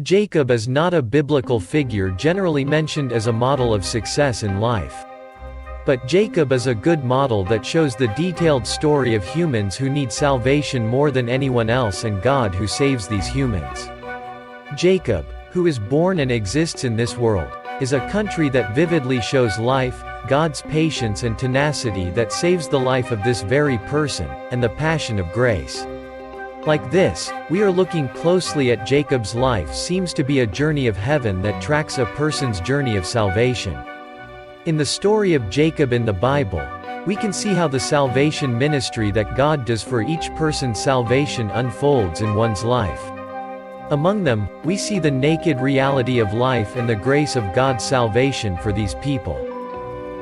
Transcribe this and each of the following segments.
Jacob is not a biblical figure generally mentioned as a model of success in life. But Jacob is a good model that shows the detailed story of humans who need salvation more than anyone else and God who saves these humans. Jacob, who is born and exists in this world, is a country that vividly shows life, God's patience and tenacity that saves the life of this very person, and the passion of grace. Like this, we are looking closely at Jacob's life seems to be a journey of heaven that tracks a person's journey of salvation. In the story of Jacob in the Bible, we can see how the salvation ministry that God does for each person's salvation unfolds in one's life. Among them, we see the naked reality of life and the grace of God's salvation for these people.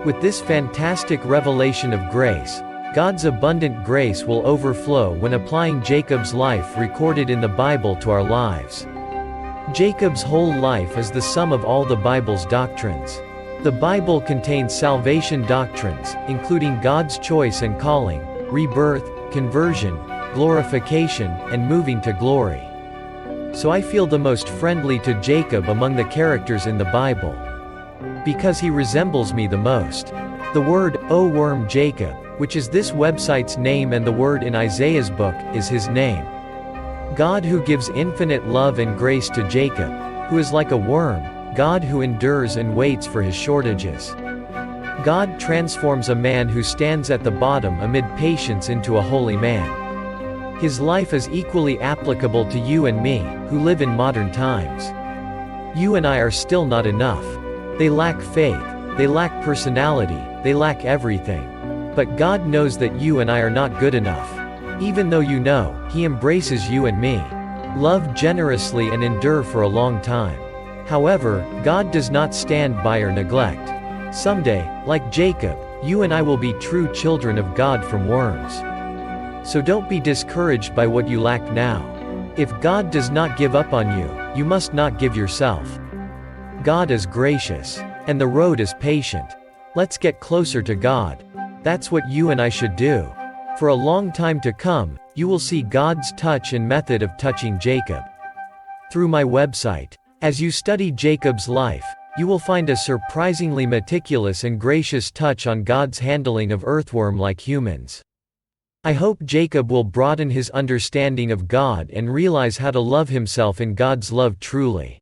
With this fantastic revelation of grace, God's abundant grace will overflow when applying Jacob's life recorded in the Bible to our lives. Jacob's whole life is the sum of all the Bible's doctrines. The Bible contains salvation doctrines, including God's choice and calling, rebirth, conversion, glorification, and moving to glory. So I feel the most friendly to Jacob among the characters in the Bible, because he resembles me the most. The word, O worm Jacob, which is this website's name, and the word in Isaiah's book, is his name. God who gives infinite love and grace to Jacob, who is like a worm, God who endures and waits for his shortages. God transforms a man who stands at the bottom amid patience into a holy man. His life is equally applicable to you and me, who live in modern times. You and I are still not enough. They lack faith, they lack personality, they lack everything. But God knows that you and I are not good enough. Even though you know, He embraces you and me. Love generously and endure for a long time. However, God does not stand by or neglect. Someday, like Jacob, you and I will be true children of God from worms. So don't be discouraged by what you lack now. If God does not give up on you, you must not give yourself. God is gracious. And the road is patient. Let's get closer to God. That's what you and I should do. For a long time to come, you will see God's touch and method of touching Jacob. Through my website. As you study Jacob's life, you will find a surprisingly meticulous and gracious touch on God's handling of earthworm-like humans. I hope Jacob will broaden his understanding of God and realize how to love himself in God's love truly.